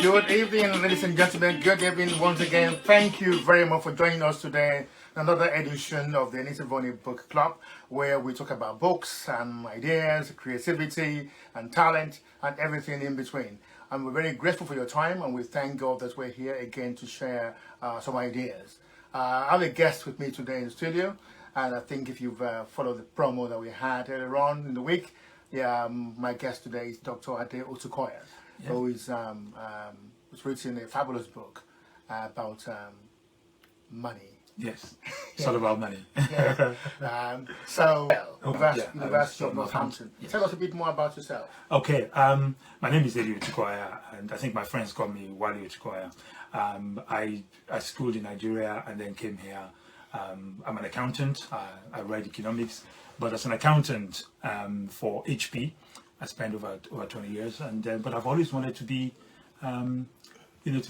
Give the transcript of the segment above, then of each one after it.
Good evening, ladies and gentlemen. Good evening once again. Thank you very much for joining us today. Another edition of the Nisivoni Book Club, where we talk about books and ideas, creativity and talent and everything in between. And we're very grateful for your time, and we thank God that we're here again to share some ideas. I have a guest with me today in the studio, and I think if you've followed the promo that we had earlier on in the week, my guest today is Dr. Adeotakoya, who is written a fabulous book about money. Yes, it's all about money. University of Northampton. Tell us a bit more about yourself. Okay, my name is Adeotakoya, and I think my friends call me Wale Otukoya. I schooled in Nigeria and then came here. I'm an accountant. I read economics, but as an accountant for HP, I spent over 20 years. But I've always wanted to be, to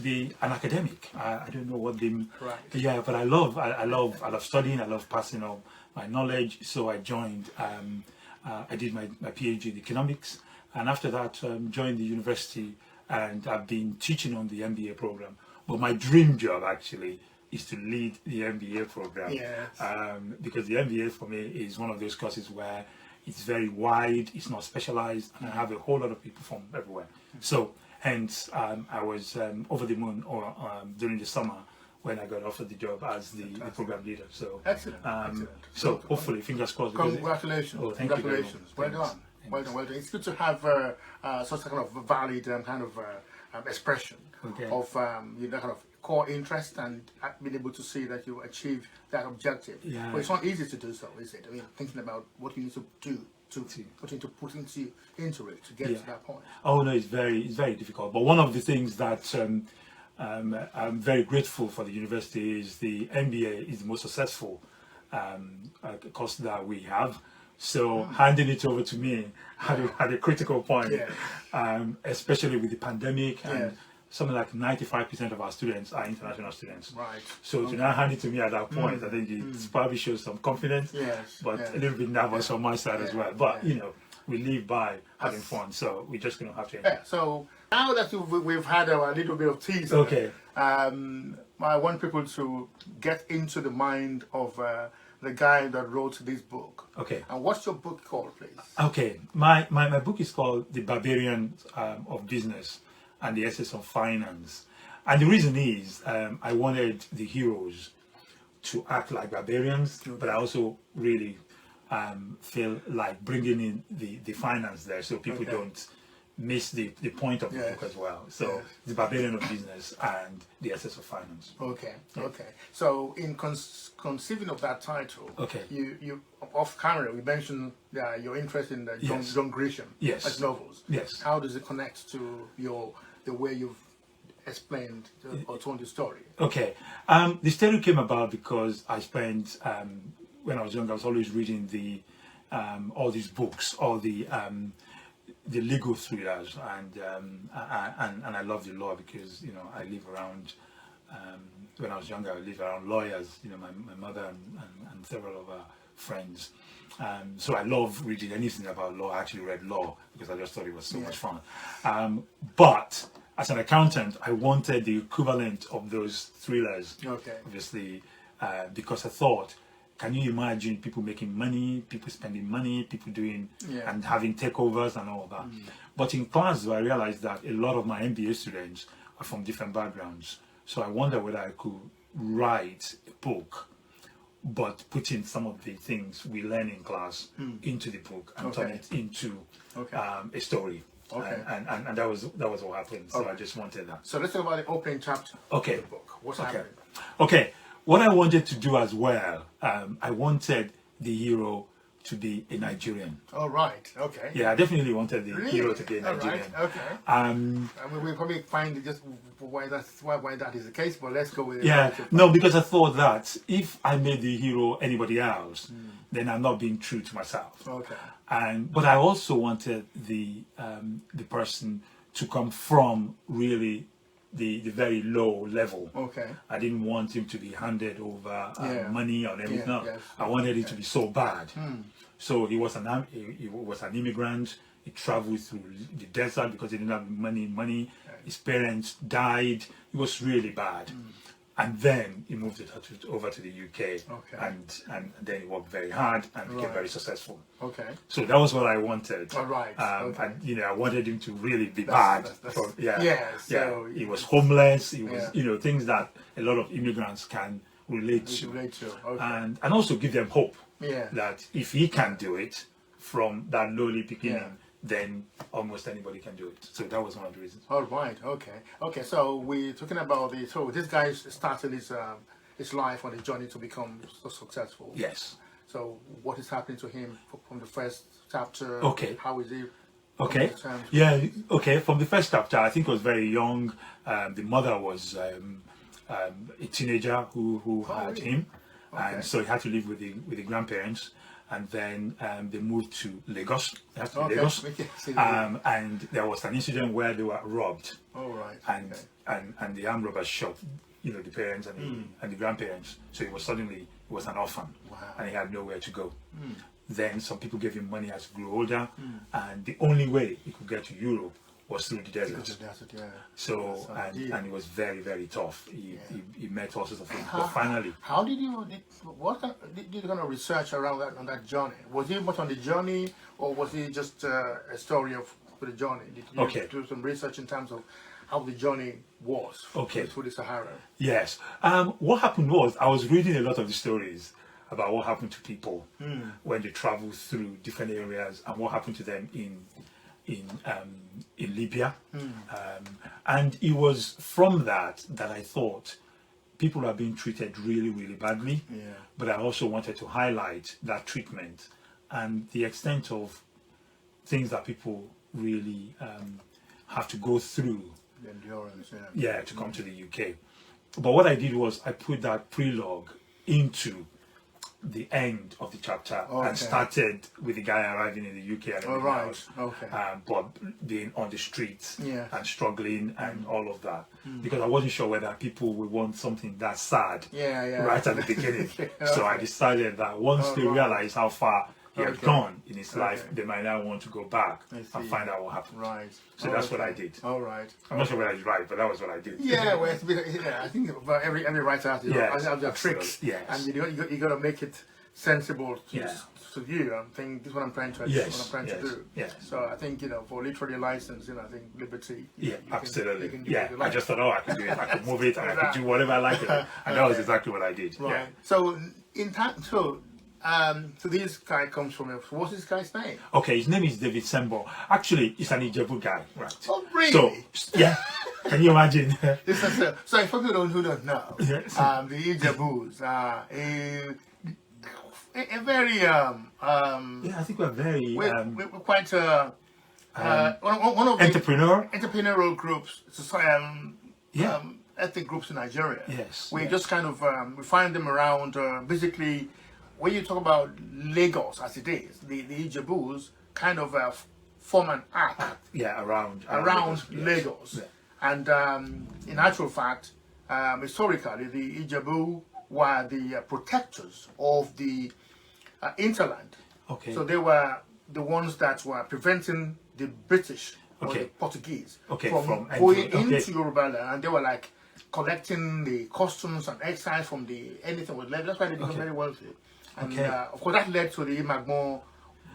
be an academic. I don't know what the but I love studying. I love passing on my knowledge. So I joined. I did my PhD in economics, and after that joined the university, and I've been teaching on the MBA program. But my dream job actually is to lead the MBA program. Yes. Because the MBA for me is one of those courses where it's very wide, it's not specialized, and I have a whole lot of people from everywhere. So hence I was over the moon during the summer when I got offered the job as the program leader. So excellent. Excellent. So hopefully, fingers crossed. Congratulations. Oh, thank Congratulations. you Well done. Well done. Well done. It's good to have such a kind of valid expression of kind of core interest and being able to see that you achieve that objective. Yeah. But it's not easy to do so, is it? I mean, thinking about what you need to do to put into it to get to that point. Oh no, it's very difficult. But one of the things that I'm very grateful for the university is the MBA is the most successful course that we have. So handing it over to me at a critical point, especially with the pandemic and something like 95% of our students are international students. Right. So to now hand it to me at that point, I think it probably shows some confidence, but a little bit nervous on my side as well. But we live by having fun, so we're just going to have to enjoy. So now that we've had a little bit of teaser, I want people to get into the mind of the guy that wrote this book. Okay. And what's your book called, please? Okay. My book is called The Barbarians of Business and the Essence of Finance. And the reason is I wanted the heroes to act like barbarians, but I also really feel like bringing in the finance there so people don't miss the point of the book as well. So The Barbarian of Business and the Essence of Finance. Okay. So in conceiving of that title, you off camera we mentioned your interest in John Grisham as novels. Yes. How does it connect to the way you've explained or told the story? Okay. The story came about because I spent when I was young, I was always reading all these books, all the legal thrillers, and I love the law because I live around. When I was younger, I lived around lawyers. My mother and several of our friends. So I love reading anything about law. I actually read law because I just thought it was so much fun. But as an accountant, I wanted the equivalent of those thrillers. Obviously, because I thought, can you imagine people making money, people spending money, people doing and having takeovers and all of that? But in class, I realized that a lot of my MBA students are from different backgrounds. So I wondered whether I could write a book, but put in some of the things we learn in class into the book and turn it into a story. And that was what happened. So I just wanted that. So let's talk about the opening chapter of the book. What's happening? Okay. What I wanted to do as well, I wanted the hero to be a Nigerian. Oh, right. Okay. Yeah, I definitely wanted the hero to be a Nigerian. Right. Okay. I mean, we'll probably find just why that is the case, but let's go with it. Yeah. No, because I thought that if I made the hero anybody else, then I'm not being true to myself. Okay. But I also wanted the person to come from really the very low level. Okay. I didn't want him to be handed over money or anything. I wanted it to be so bad. So he was an immigrant. He traveled through the desert because he didn't have money. His parents died. It was really bad. And then he moved over to the UK, and then he worked very hard and became very successful. Okay. So that was what I wanted. All right. And I wanted him to really be bad. So he was homeless. He was, things that a lot of immigrants can relate to. Okay. And also give them hope. Yeah. That if he can do it from that lowly beginning, then almost anybody can do it. So that was one of the reasons. All right. Okay. So we're talking about so this guy started his life on a journey to become so successful. Yes. So what is happening to him from the first chapter? Okay. How is he? Okay. Yeah. Okay. From the first chapter, I think he was very young. The mother was a teenager who had him, and so he had to live with the grandparents. And then they moved to Lagos. They had to Lagos. And there was an incident where they were robbed. Oh, right. And the armed robbers shot, the parents and the grandparents. So he was an orphan. Wow. And he had nowhere to go. Then some people gave him money as he grew older, and the only way he could get to Europe was through the desert. So and it was very, very tough. He met all sorts of things, but finally. How did you kind of research around that on that journey? Was it much on the journey, or was it just a story of the journey? Did you do some research in terms of how the journey was through the Sahara? Yes. What happened was I was reading a lot of the stories about what happened to people when they travel through different areas and what happened to them in Libya, and it was from that I thought people are being treated really, really badly. But I also wanted to highlight that treatment and the extent of things that people really have to go through. The endurance, to come to the UK. But what I did was I put that prelogue into the end of the chapter and started with the guy arriving in the UK and everything else. But being on the streets and struggling and all of that. Because I wasn't sure whether people would want something that sad right at the beginning. So I decided that once they realize how far he had gone in his life, they might now want to go back and find out what happened. Right. So that's what I did. All right. I'm not sure whether it's right, but that was what I did. Yeah, well, I think every writer has their tricks. Yes. And you got to make it sensible to you. I think this is what I'm trying to do. Yes. So I think for literary license, I think liberty. Absolutely. I just thought, I can do it. I can move it, and I can do whatever I like. And that was exactly what I did. Right. Yeah. So so this guy comes from. What's this guy's name? Okay, his name is David Sembo. Actually, he's an Ijebu guy, right? Oh, really? So, yeah. Can you imagine? So for people who don't know, the Ijebus are a very I think we're very we're quite one of the entrepreneurial groups, ethnic groups in Nigeria. Yes. We just kind of we find them around. Basically, when you talk about Lagos as it is, the Ijebus kind of form an arc. Around Lagos. Yeah. And in actual fact, historically, the Ijebu were the protectors of the hinterland. Okay. So they were the ones that were preventing the British or the Portuguese from going into Yoruba land, and they were like collecting the customs and excise from anything was left. That's why they became very wealthy. And of course, that led to the Magmo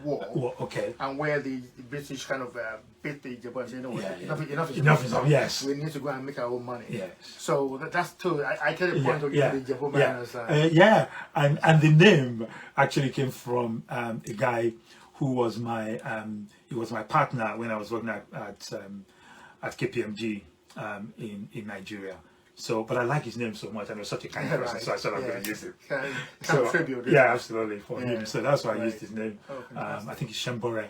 War. And where the British kind of beat the Ijebu and said, enough is enough. Yes. We need to go and make our own money. Yes. So that's too. I get the point of the Ijebu man as and the name actually came from a guy who was my partner when I was working at KPMG in Nigeria. So, but I like his name so much, and he was such a kind person, so I thought I'm going to use it. Tribute. Absolutely, for him. So that's why I used his name. I think it's Shembore.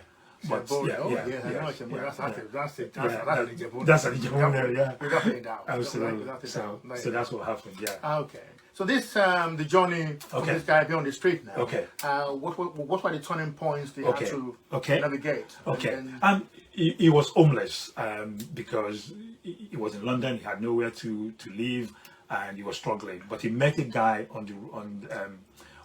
But that's it. That's an Ijebu name, Without any doubt. Absolutely. So that's what happened, Okay. So this, the journey of this guy being on the street now. Okay. What were the turning points they had to navigate? Okay. He was homeless because he was in London. He had nowhere to live, and he was struggling. But he met a guy on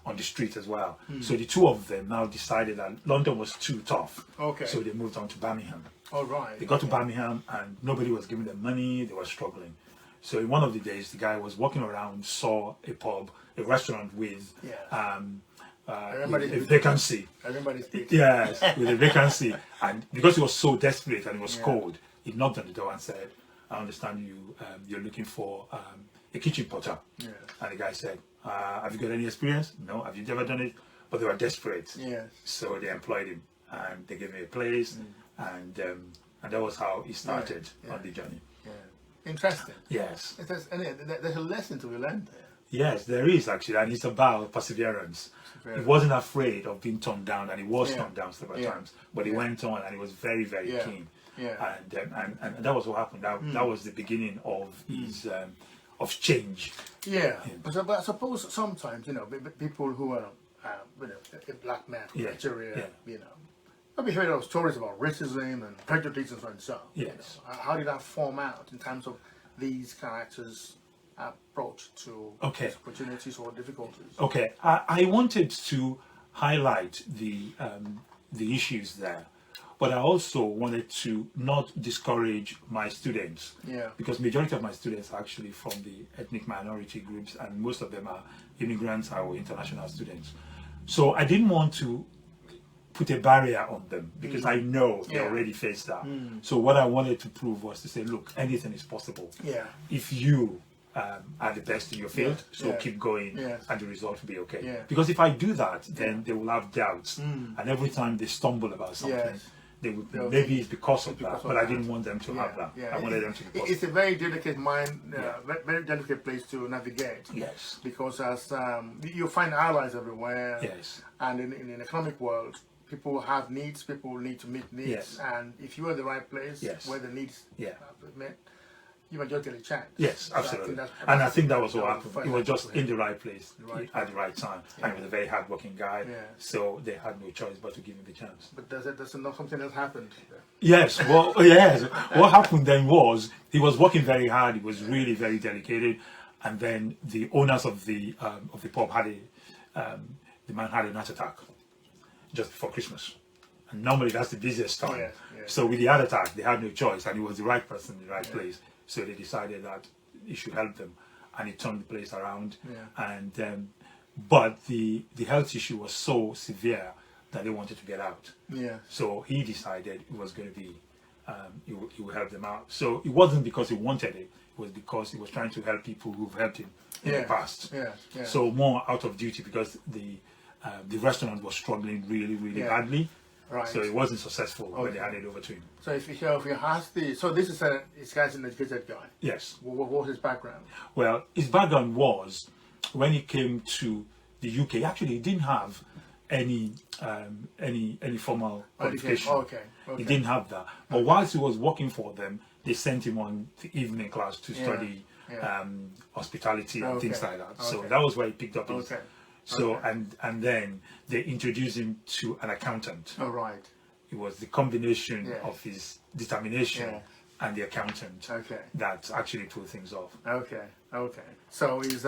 on the street as well. So the two of them now decided that London was too tough. Okay. So they moved on to Birmingham. All right. They got to Birmingham and nobody was giving them money. They were struggling. So in one of the days, the guy was walking around, saw a pub, a restaurant with a vacancy. Everybody's Yes, with a vacancy. And because he was so desperate and it was cold, he knocked on the door and said, I understand you're looking for a kitchen porter. Yeah. And the guy said, have you got any experience? No. Have you ever done it? But they were desperate. Yes. So they employed him and they gave him a place. And that was how he started on the journey. Yeah. Interesting. Yes. There's a lesson to be learned there. Yes, there is actually, and it's about perseverance. He wasn't afraid of being turned down, and he was turned down several times, but he went on, and he was very, very keen. Yeah. And that was what happened. That was the beginning of his of change. Yeah. But I suppose sometimes, people who are, a black man from Nigeria, maybe heard of stories about racism and prejudices and so on. Yes. How did that form out in terms of these characters' approach to opportunities or difficulties? Okay, I wanted to highlight the issues there, but I also wanted to not discourage my students. Yeah. Because majority of my students are actually from the ethnic minority groups, and most of them are immigrants or international students. So I didn't want to put a barrier on them because I know they already face that. So what I wanted to prove was to say, look, anything is possible. Yeah. If you are the best in your field, keep going, and the result will be okay. Yeah. Because if I do that, then they will have doubts, and every time they stumble about something, they would maybe it's because of that. But I didn't want them to have that. Yeah. I wanted them to be positive. It's a very delicate very delicate place to navigate. Yes. Because as you find allies everywhere. Yes. And in the economic world, people have needs. People need to meet needs. Yes. And if you are in the right place, where the needs are met, you might just get a chance. Yes, So absolutely. I think that was what happened. He was just in the right place at the right time, and he was a very hardworking guy. Yeah. So they had no choice but to give him the chance. But there's not something else happened. Yes. Well, yes. What happened then was he was working very hard. He was really very dedicated, and then the owners of the pub had the man had an heart attack just before Christmas. And normally that's the busiest time. Yes. So with the heart attack, they had no choice, and he was the right person in the right place. So they decided that he should help them, and he turned the place around. Yeah. And but the health issue was so severe that they wanted to get out. Yeah. So he decided it was going to be he would help them out. So it wasn't because he wanted it; it was because he was trying to help people who've helped him in the past. Yeah. So more out of duty because the restaurant was struggling really badly. Right. So it wasn't successful when they handed it over to him. So if you ask so this guy's an educated guy. Yes. What was his background? Well, his background was when he came to the UK. Actually, he didn't have any formal qualification. Okay. He didn't have that. But whilst he was working for them, they sent him on the evening class to study hospitality and things like that. So that was where he picked up his. So and then they introduced him to an accountant. Oh, right. It was the combination of his determination and the accountant that actually pulled things off. Okay. So he's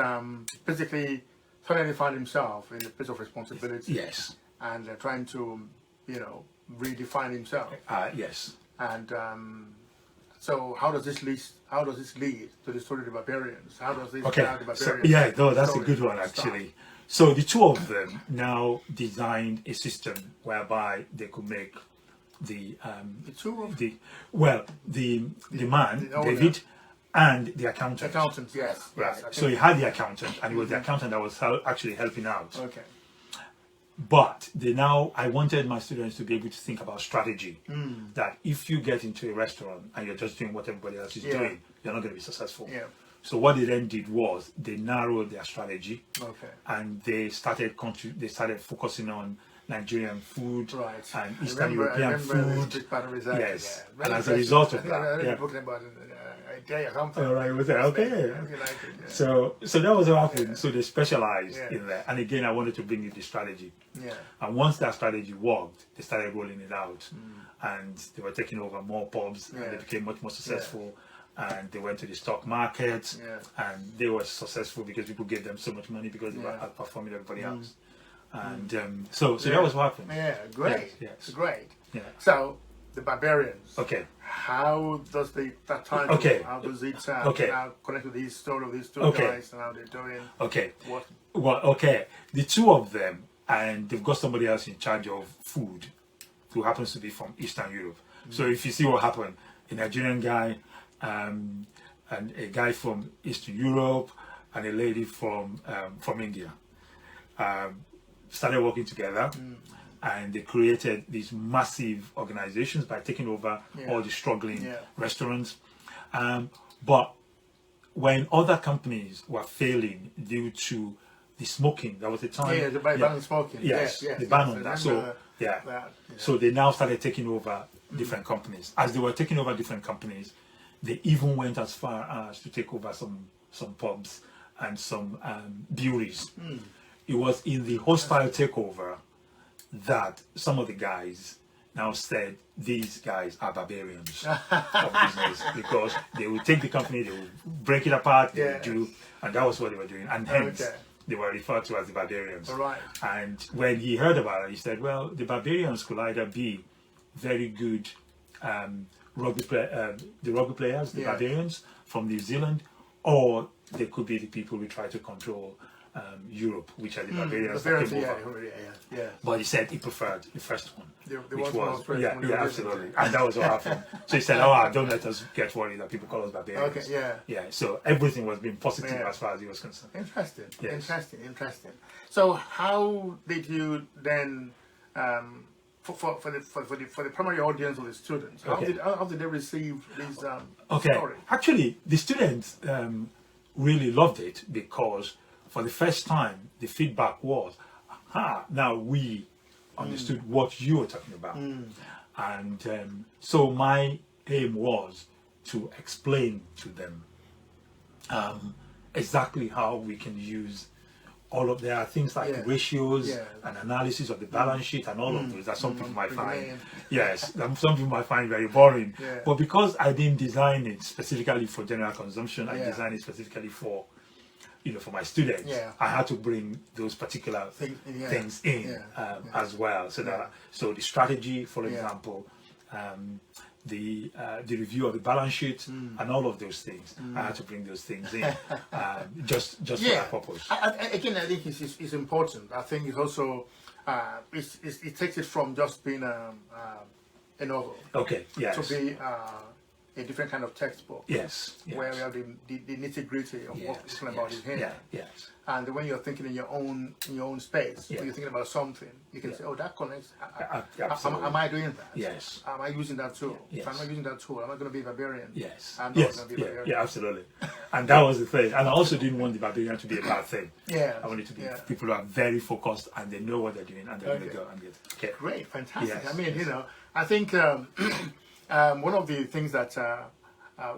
basically suddenly found himself in a place of responsibility. Yes. And trying to, redefine himself. Yes. And so how does this lead to the story of the Barbarians? How does this start the Barbarians? So, that's a good one actually. So the two of them now designed a system whereby they could make the man David and the accountant. Accountant, yes. Right. So he had the accountant, and it was the accountant that was actually helping out. Okay. But I wanted my students to be able to think about strategy. That if you get into a restaurant and you're just doing what everybody else is doing, you're not going to be successful. Yeah. So what they then did was they narrowed their strategy, and they started focusing on Nigerian food and Eastern European food. Yes, and as a result of that, So that was what happened. So they specialized in that, and again, I wanted to bring you the strategy. Yeah. And once that strategy worked, they started rolling it out, and they were taking over more pubs, and they became much more successful. And they went to the stock market, and they were successful because people gave them so much money because they were outperforming everybody else. And so that was what happened. Yeah, great. Yes. Great. Yeah. So, the Barbarians. Okay. How does that title, Okay. how does it connect with the story of these two guys and how they're doing? Okay. What? Well, okay. The two of them, and they've got somebody else in charge of food who happens to be from Eastern Europe. So if you see what happened, a Nigerian guy, and a guy from Eastern Europe, and a lady from India, started working together, and they created these massive organizations by taking over all the struggling restaurants. But when other companies were failing due to the smoking, there was a time. Yeah, the ban on smoking. Yes, the ban on that. So so they now started taking over different companies. As they were taking over different companies, they even went as far as to take over some pubs and some breweries. It was in the hostile takeover that some of the guys now said these guys are barbarians of business, because they would take the company, they would break it apart, they would do, and that was what they were doing, and hence they were referred to as the Barbarians. Right. And when he heard about it, he said, well, the Barbarians could either be very good the rugby players, the Barbarians from New Zealand, or they could be the people who try to control Europe, which are the Barbarians that came over. But he said he preferred the first one, which was absolutely, and that was what happened. So he said, "Oh, don't let us get worried that people call us Barbarians." So everything was being positive as far as he was concerned. Interesting, interesting. So how did you then, for the primary audience of the students, how did they receive these stories? Actually, the students really loved it, because for the first time, the feedback was, now we understood what you were talking about. And so my aim was to explain to them exactly how we can use all of, there are things like ratios and analysis of the balance sheet and all of those that some people might find, some people might find very boring. But because I didn't design it specifically for general consumption, I designed it specifically for for my students, I had to bring those particular things in as well. So that the strategy, for example, the review of the balance sheet and all of those things, I had to bring those things in just for that purpose. I think it's important. I think it's also it takes it from just being a novel. To be a different kind of textbook. Where we have the nitty-gritty of what we're talking about in here. And when you're thinking in your own space, when you're thinking about something, you can say, "Oh, that connects. Am I doing that? Am I using that tool? If I'm not using that tool, am I going to be a barbarian?" I'm not going to be a barbarian. Absolutely. And that was the thing. And I also didn't want the barbarian to be a bad thing. I wanted to be people who are very focused and they know what they're doing and they're going to go and get it. Great, fantastic. I mean, I think one of the things that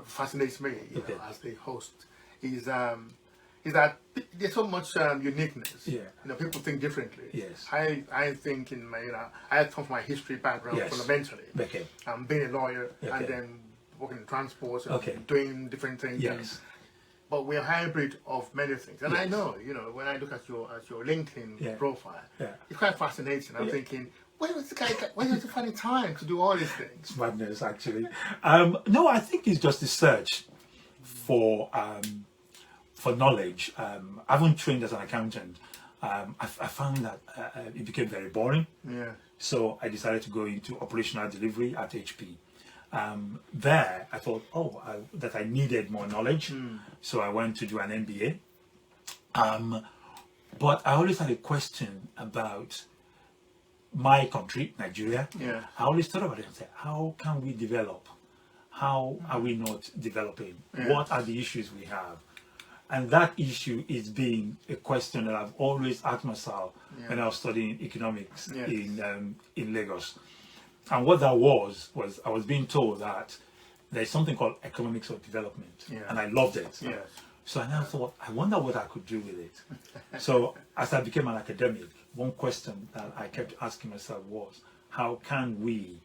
fascinates me as the host is that there's so much uniqueness. People think differently. I think in my I come from my history background fundamentally. Being a lawyer and then working in transport and doing different things. But we're a hybrid of many things. And I know, when I look at your LinkedIn profile, it's quite fascinating. I'm thinking, where was the finding time to do all these things? It's madness, actually. No, I think it's just a search for knowledge. I haven't trained as an accountant. I found that it became very boring. So I decided to go into operational delivery at HP. There, I thought, that I needed more knowledge. So I went to do an MBA. But I always had a question about my country, Nigeria. I always thought about it and said, how can we develop? How are we not developing? What are the issues we have? And that issue is being a question that I've always asked myself when I was studying economics in Lagos. And what that was I was being told that there's something called economics of development, and I loved it. So I now thought, I wonder what I could do with it. So as I became an academic, one question that I kept asking myself was, how can we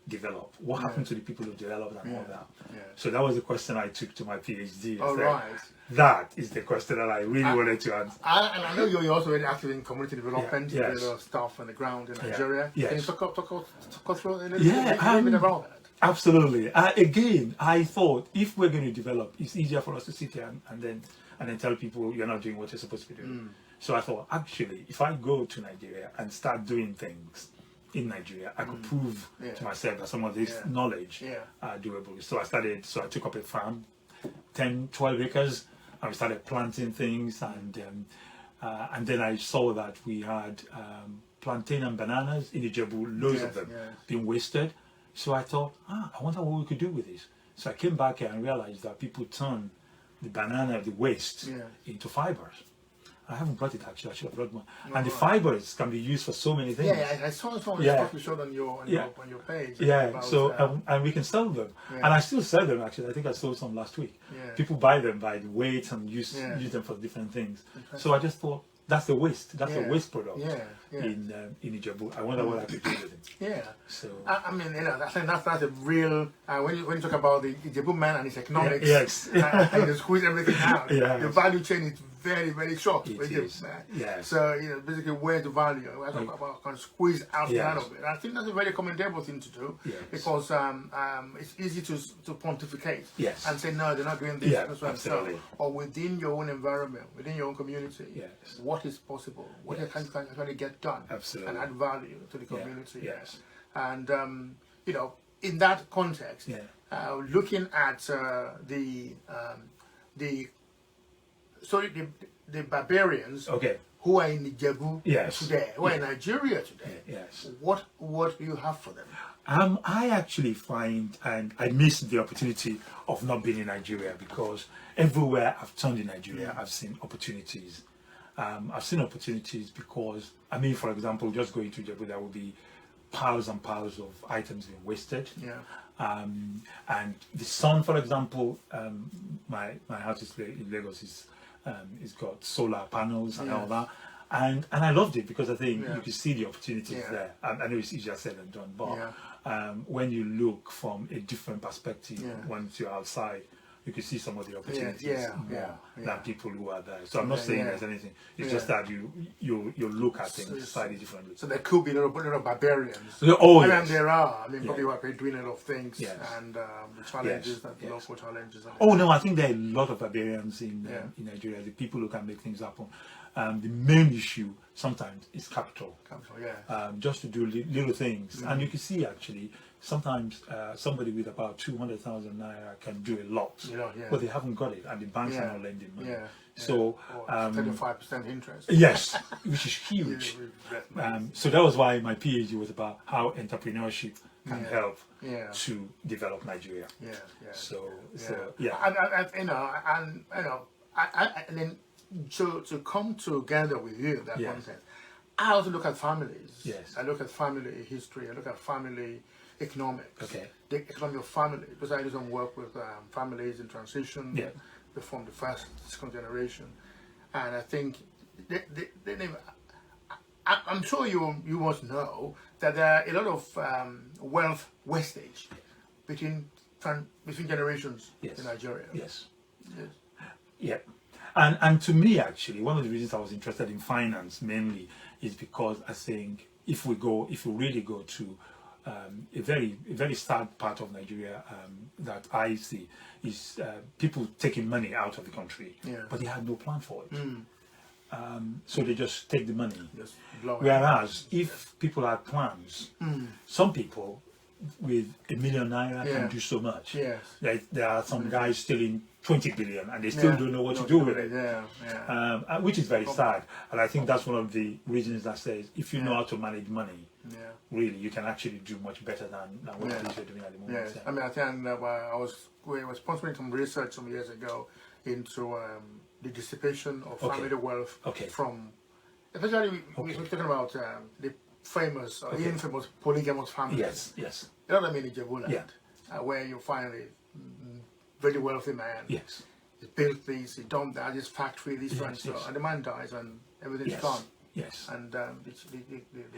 develop? What happened to the people who developed and all that? Yeah. So that was the question I took to my PhD. All right. That is the question that I really wanted to answer. And I know you're also very active in community development. Yeah. You do stuff on the ground in Nigeria. Yes. Can you talk through a little bit about that? Absolutely. Again, I thought if we're going to develop, it's easier for us to sit here and then tell people you're not doing what you're supposed to be doing. So I thought, actually, if I go to Nigeria and start doing things in Nigeria, I could prove to myself that some of this knowledge are doable. So I took up a farm, 10, 12 acres, and we started planting things, and then I saw that we had plantain and bananas in Ijebu, loads of them being wasted. So I thought, I wonder what we could do with this. So I came back here and realized that people turn the banana, the waste, into fibers. I haven't brought it actually. I should have brought one. And the fibers can be used for so many things. Yeah, I saw some of the stuff you showed on your page. Yeah, about, so and we can sell them, and I still sell them actually. I think I sold some last week. People buy them by the weight and use them for different things. So I just thought that's the waste. That's a waste product in Ijebu. I wonder what I could do with it. Yeah. So I mean, that's a real when you talk about the Ijebu man and his economics. And you squeeze everything out. The value chain is very, very short. It is. So basically, where's the value? I talk about kind of squeeze out out of it. I think that's a very commendable thing to do because it's easy to pontificate and say no, they're not doing this. Absolutely. Or within your own environment, within your own community, what is possible? What can you actually get done? Absolutely. And add value to the community. And in that context, looking at the Barbarians who are in Ijebu today, who are in Nigeria today, what do you have for them? I actually find, and I miss the opportunity of not being in Nigeria, because everywhere I've turned in Nigeria, I've seen opportunities. I've seen opportunities because, I mean, for example, just going to Ijebu, there will be piles and piles of items being wasted. And the sun, for example, my house is in Lagos it's got solar panels and all that, and I loved it because I think you could see the opportunities there. I know it's easier said than done, but when you look from a different perspective, once you're outside, you can see some of the opportunities more than people who are there. So I'm not saying there's anything. It's just that you look at things slightly differently. So there could be a lot of barbarians. And there are. I mean, probably who are doing a lot of things and the challenges, the local challenges. Oh no, I think there are a lot of barbarians in Nigeria. The people who can make things happen. The main issue sometimes is capital. Just to do little things, and you can see actually. Sometimes somebody with about 200,000 naira can do a lot, but they haven't got it, and the banks are not lending money. So 35% interest. Yes, which is huge. So that was why my PhD was about how entrepreneurship can help to develop Nigeria. And then to come together with you that concept, I also look at families. I look at family history. I look at family economics, the economy of family, because I do some work with families in transition from the first, second generation, and I think I'm sure you must know that there are a lot of wealth wastage between generations in Nigeria. And to me, actually, one of the reasons I was interested in finance mainly is because I think if we really go to a very sad part of Nigeria that I see is people taking money out of the country, but they have no plan for it. So they just take the money. Whereas if people had plans, some people with $1 million naira can do so much. Like there are some guys stealing 20 billion and they still don't know what to do with it. Which is very sad. And I think that's one of the reasons that says if you know how to manage money, really you can actually do much better than what it is you're doing at the moment. I mean, I think we were sponsoring some research some years ago into the dissipation of family wealth from, especially we were talking about the famous or infamous polygamous families. A lot of them in Ijebu land, where you find a very wealthy man. He built this, he dumped that, this factory, this transfer, and the man dies and everything's gone. And the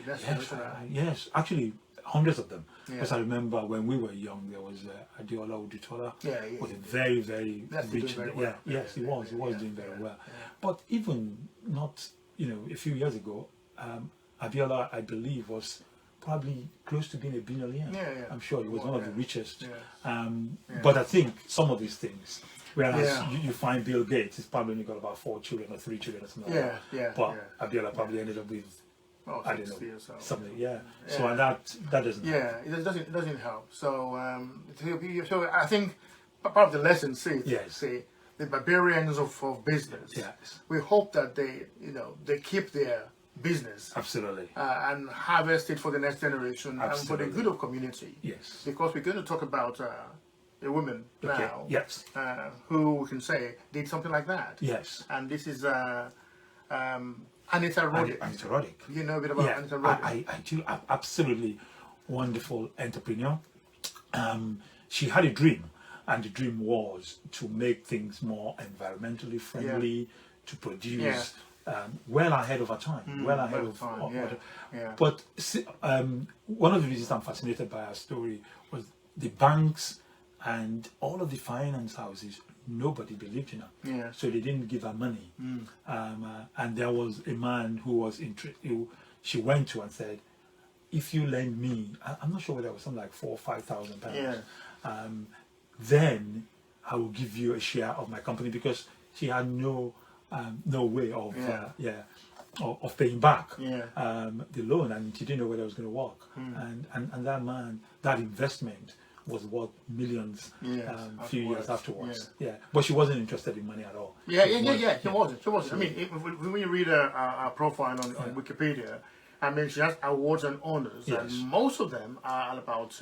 next generation. Actually, hundreds of them. Yeah. Because I remember when we were young, there was Adeotakoya. Was a very, very rich. Yes, he was doing very well. Yeah. But even not, a few years ago, Abiola, I believe, was probably close to being a billionaire. Yeah. I'm sure he was one of the richest. Yeah. But I think some of these things, whereas you find Bill Gates, he's probably only got about 4 children or 3 children or something like that. But Abiola probably ended up with, I don't know, something. So and that doesn't help. It doesn't help. So I think part of the lesson say the barbarians of business. Yes. We hope that they keep their business Absolutely. And harvest it for the next generation and for the good of community. Yes. Because we're going to talk about a woman now. Yes. Who we can say did something like that. Yes. And this is Anita Roddick. Anita Roddick. You know a bit about Anita Roddick? I do. Absolutely wonderful entrepreneur. She had a dream, and the dream was to make things more environmentally friendly, to produce well ahead of her time, well ahead of time. But one of the reasons I'm fascinated by her story was the banks and all of the finance houses. Nobody believed in her, so they didn't give her money. And there was a man who was interested. She went to and said, "If you lend me, I'm not sure whether it was something like £4,000 or £5,000, then I will give you a share of my company," because she had no way of paying back the loan, and she didn't know whether it was going to work. And that man, that investment was worth millions a few years afterwards. But she wasn't interested in money at all. She wasn't. I mean, when you read her profile on Wikipedia, I mean, she has awards and honors, and most of them are about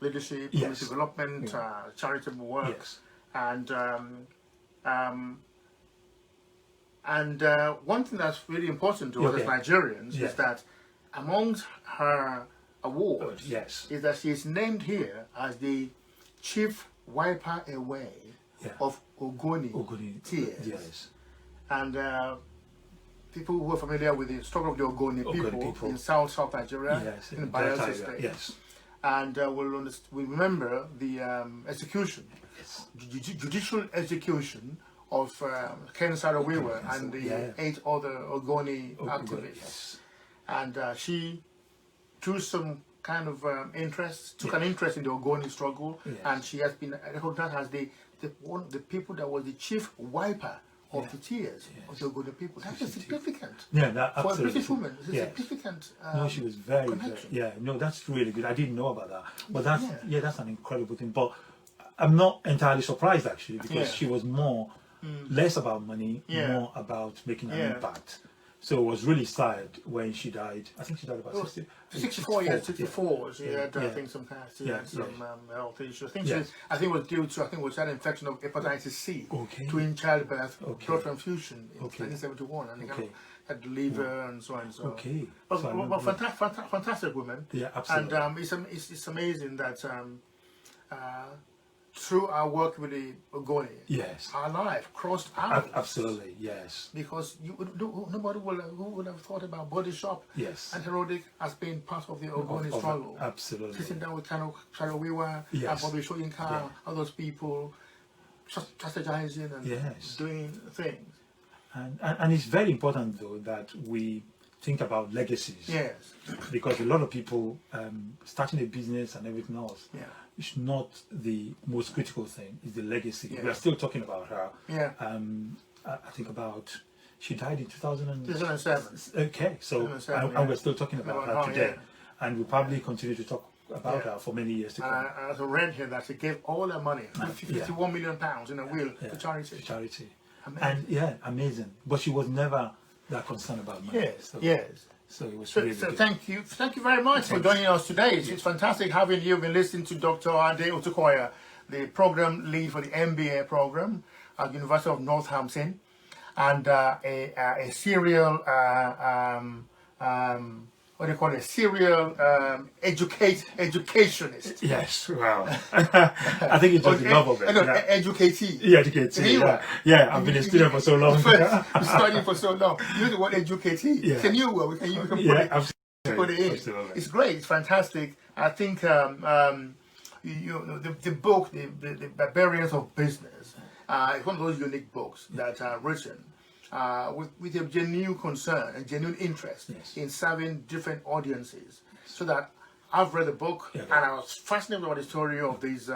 leadership, community development, charitable work, and one thing that's really important to us as Nigerians is that amongst her awards is that she is named here as the chief wiper away of Ogoni tears. And people who are familiar with the story of the Ogoni people in South Nigeria, in the Bayelsa State, and will remember the execution, judicial execution of Ken Saro-Wiwa and the 8 other Ogoni activists. And she, through some kind of took an interest in the Ogoni struggle, and she has been recognized as one of the people that was the chief wiper of the tears of the Ogoni people. That is significant. For a British woman, it's a significant no, she was very, that's really good. I didn't know about that. But that's an incredible thing. But I'm not entirely surprised, actually, because she was less about money, more about making an impact. So it was really sad when she died. I think she died about 64 years, 64. She had, I think, some health issues. I think it was due to, an infection of hepatitis C, twin childbirth, blood transfusion in 1971, and had liver and so on and so on. But fantastic woman. Absolutely. And it's amazing that through our work with the Ogoni, our life crossed out. Absolutely, yes. Because nobody who would have thought about Body Shop and Herodic as being part of the Ogoni struggle. Absolutely. Sitting down with Saro-Wiwa and Bobby Shoyinka, all those people, strategizing and doing things. And it's very important, though, that we think about legacies. Because a lot of people starting a business and everything else, it's not the most critical thing, it's the legacy. We are still talking about her. I think she died in 2007. Okay, so and we're still talking about her today. And we'll probably continue to talk about her for many years to come. I read here that she gave all her money, £51 million in a will to charity. Amazing. And amazing. But she was never that concerned about money. So it was really good. Thank you very much for joining us today. It's fantastic having you. Been listening to Dr. Adeotakoya, the program lead for the MBA program at University of Northampton, and a serial serial educationist. Yes, wow. I think it's just the love of it. Educatee. Yeah, I've been a student for so long. Studying for so long. You know the word educatee. Can you put it? put it in. Absolutely. It's great. It's fantastic. I think the book, the Barbarians of Business, it's one of those unique books that are written with a genuine concern and genuine interest in serving different audiences. So that I've read the book and I was fascinated by the story of this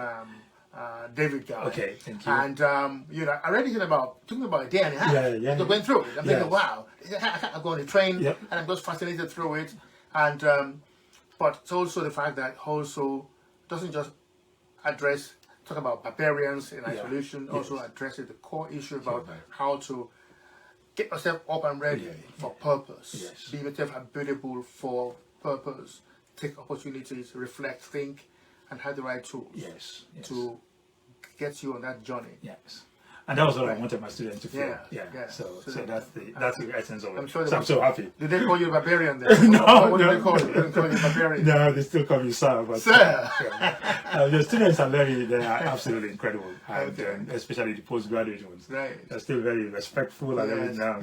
David guy. Okay, thank you. And I read it talking about a day and a half. Going through it. I'm thinking, wow, I go on the train and I'm just fascinated through it. And but it's also the fact that also doesn't just talk about barbarians in isolation, also addresses the core issue about how to get yourself up and ready for purpose, be yourself available for purpose, take opportunities, reflect, think, and have the right tools to get you on that journey. And that was what I wanted my students to feel. So that's the essence of it. I'm so happy. Did they call you a barbarian then? No, did they call you? They didn't call you a barbarian. No, they still call me sir. But sir. The students are they are absolutely incredible, and especially the postgraduate ones. Right. They're still very respectful and everything now.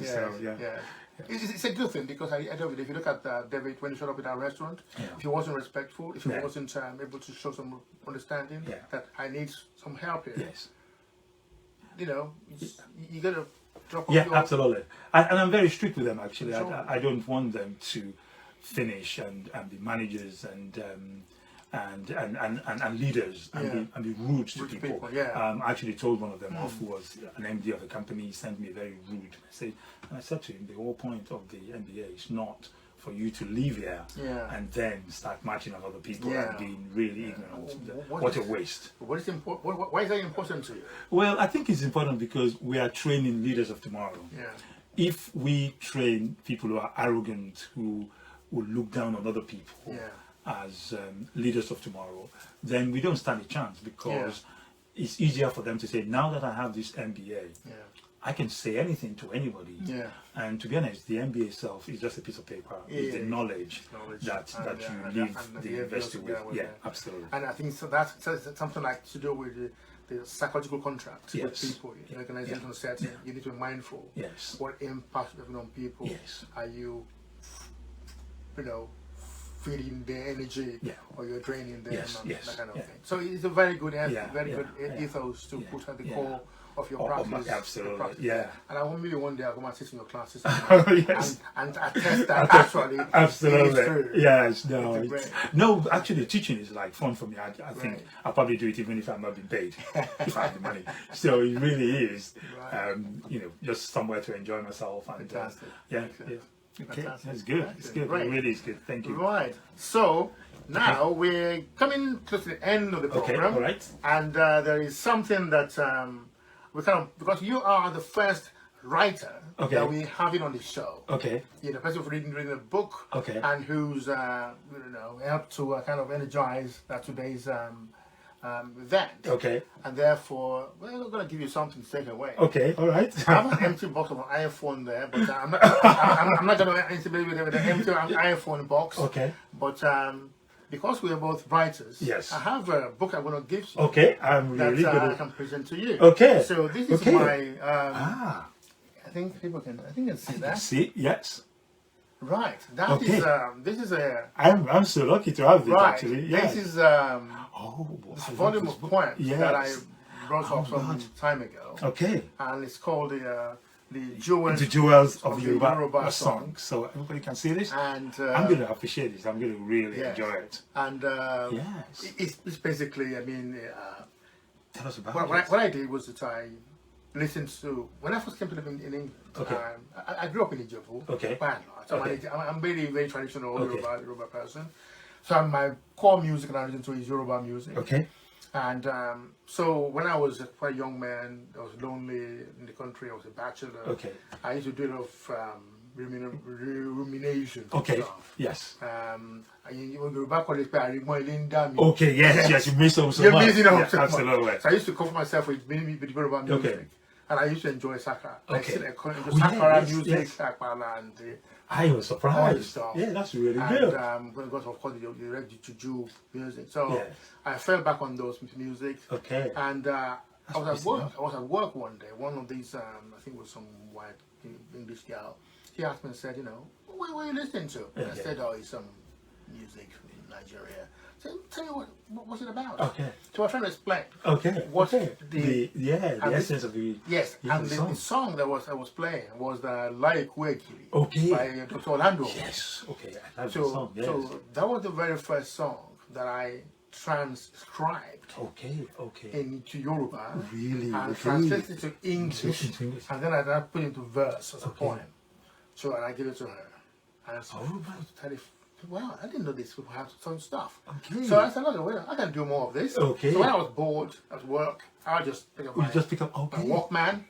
It's a good thing because I don't. If you look at David when he showed up at our restaurant, if he wasn't respectful, if he wasn't able to show some understanding that I need some help here. You gotta drop off your... absolutely. And I'm very strict with them actually. I don't want them to finish and be managers and leaders and be rude to people. I actually told one of them off, who was an MD of a company. He sent me a very rude message, and I said to him, the whole point of the MBA is not for you to leave here and then start marching on other people and being really ignorant. What a waste. What is important? Why is that important to you? Well, I think it's important because we are training leaders of tomorrow. If we train people who are arrogant, who will look down on other people as leaders of tomorrow, then we don't stand a chance, because it's easier for them to say, now that I have this MBA, I can say anything to anybody. And to be honest, the MBA itself is just a piece of paper. It's the knowledge that you leave the university with. Absolutely. And I think so that's something like to do with the psychological contract with people. In organizational setting, you need to be mindful. What impact you have on people? Are you, feeding their energy, or you're draining them, that kind of thing. So it's a very good, ethos to put at the core of your practice. Absolutely. And I want maybe one day I'll come and sit in your classes and attest that actually. Absolutely. No, actually, teaching is like fun for me. I think I'll probably do it even if I'm not being paid, if I have the money. So it really is, just somewhere to enjoy myself. And fantastic. Okay, that's good. It's good. It really is good. Thank you. Right. So now we're coming close to the end of the program. All right. And there is something that because you are the first writer that we have on the show. The person who's reading a book. And who's helped to kind of energize today's event. And therefore, we're going to give you something to take away. All right. I have an empty box of an iPhone there, but I'm not going to interact with an empty iPhone box. But because we are both writers, I have a book I'm going to give you. I'm really good. I can present to you. So this is my. I think people can. I think you can see that. See? Yes. Right. That is. This is a. I'm so lucky to have this actually. This is this volume of poems that I wrote up some time ago. And it's called the Jewels of Yoruba Song. So everybody can see this. And I'm going to appreciate this. I'm going to really enjoy it. And it's basically. Tell us about it. What I did was that I listened to when I first came to live in England. I grew up in Ijebu. By and large. So I'm very, very traditional Yoruba person. So my core music that I listen to is Yoruba music. And so when I was quite a young man, I was lonely in the country. I was a bachelor. I used to do a lot of rumination. Yes. Yoruba call it yes, you miss them so You're much. missing out Yeah, absolutely. So I used to comfort myself with Yoruba music. And I used to enjoy Sakara. Sakara music, Sakara, and I was surprised. That's really good. And because of course you read the Juju music, so I fell back on those music. And I was at work. I was at work one day. One of these, I think it was some white English girl. She asked me and said, "What are you listening to?" And I said, "Oh, it's some music in Nigeria. So tell me what was it about? Okay. So I trying to explain. Okay. What okay. the essence of the yes, and song. the song that I was playing was the Laikwekili Okay. by Dr. Orlando. Yes. Okay. I love So the song. Yes. so that was the very first song that I transcribed Okay. into Yoruba Really? and Okay. translated it to English, Into English. and then I put it into verse as a poem. So and I give it to her. And I said, wow, I didn't know these people have some stuff. Okay. So I said, look, wait, I can do more of this. Okay. So when I was bored at work, I would just pick up my Walkman,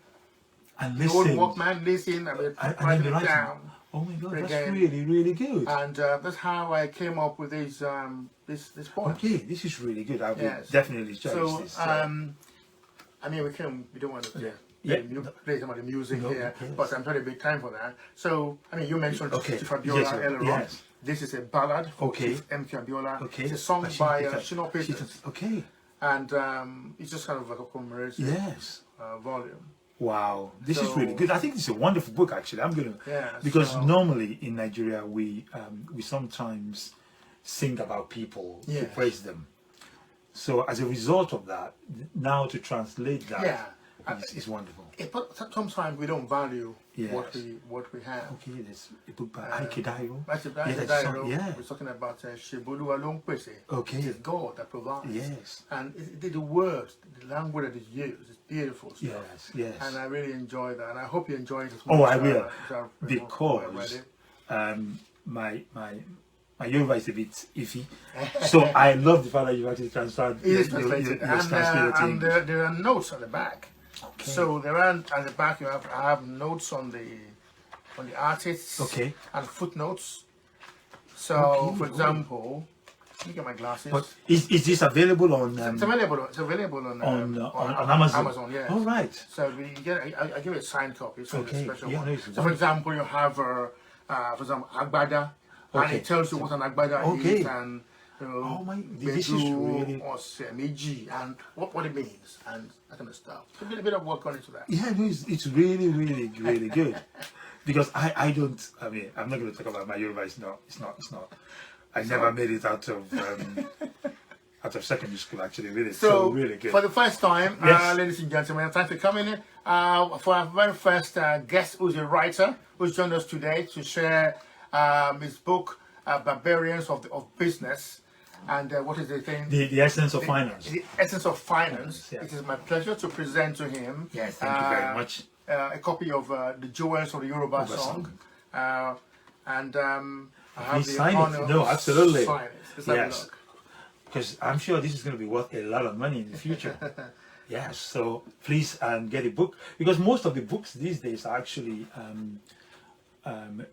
and the old listen. Walkman, listen, and write it down. Oh my God, that's again. really good. And that's how I came up with this poem. Okay, this is really good. I will Yes. definitely cherish So, this. I mean, we don't want to play some of the music here, yes. but I'm trying to make time for that. So, I mean, you mentioned Chief Abiola Yes, earlier on. yes. This is a ballad for Okay. Chief M.K. Abiola. Okay. It's a song by Shino Peters. Okay. And it's just kind of like a commemorative Yes. volume. Wow, this is So- really good. I think this is a wonderful book. Actually, I'm gonna because normally in Nigeria we sometimes sing about people to Yes. praise them. So as a result of that, now to translate that is wonderful. But sometimes we don't value Yes. what we have. Okay, there's a book by Adeotakoya. That's that's a song, yeah. We're talking about Sheboluwa Longpese. Okay. It's God that provides. Yes. And the words, the language that is used is beautiful stuff. Yes. And I really enjoy that. And I hope you enjoy it as Oh, much I will, as because my Yoruba is a bit iffy, so I love the fact that you actually transferred. It is translated. And there are notes on the back. Okay. So there are at the back I have notes on the artists. Okay. And footnotes. So for example, let me get my glasses. But is this available on? It's available on Amazon. Amazon, yes. All right. So I give it a signed copy. So Okay. it's a special Yeah, one. no, it's So for wonderful. example, you have for example Agbada, and Okay. it tells you what an Agbada is and. Oh my! This is really. Or Semiji and what it means and that kind of stuff. So a bit of work on into that. Yeah, no, it's really good. Because I don't. I mean, I'm not going to talk about my Yoruba. It's not. I never made it out of secondary school. Actually, really. So really good. For the first time, Yes. ladies and gentlemen, thanks for coming in. For our very first guest, who's a writer, who's joined us today to share his book, Barbarians of Business. And what is the thing? The essence of finance. The essence of finance. Yes. It is my pleasure to present to him. Yes, thank you very much. A copy of the Jewels of the Yoruba song. And I have the sign honor it. No, of absolutely. sign it. Let's have a Yes. look. Because I'm sure this is going to be worth a lot of money in the future. Yes, so please get a book, because most of the books these days are actually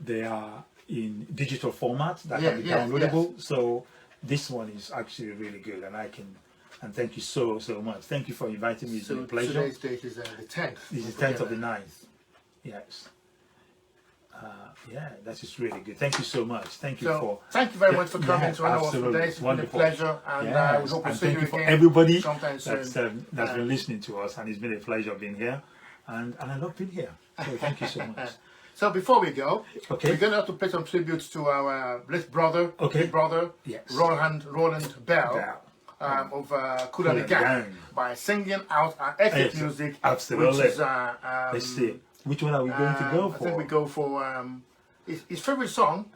they are in digital format that can be downloadable. So this one is actually really good, and thank you so much. Thank you for inviting me. It's been a pleasure. Today's date is the 10th. This is 10th of the 9th. Yes. Yeah, that is really good. Thank you so much. Thank you thank you very much for coming to our today. It's been a pleasure, and we hope to see you again. For everybody sometime soon. that's been listening to us, and it's been a pleasure being here, and I love being here. So thank you so much. So before we go, Okay. we're going to have to pay some tributes to our late brother, big brother, Yes. Roland Bell. Of Kula the Gang by singing out our ethnic music. Absolutely. Which is, Let's see. Which one are we going to go for? I think we go for his favorite song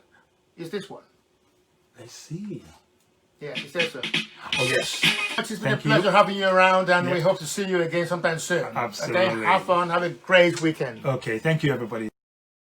is this one. Let's see. Yeah, it's this one. Oh yes. It's been a pleasure having you around, and we hope to see you again sometime soon. Absolutely. Okay, have fun, have a great weekend. Okay, thank you everybody.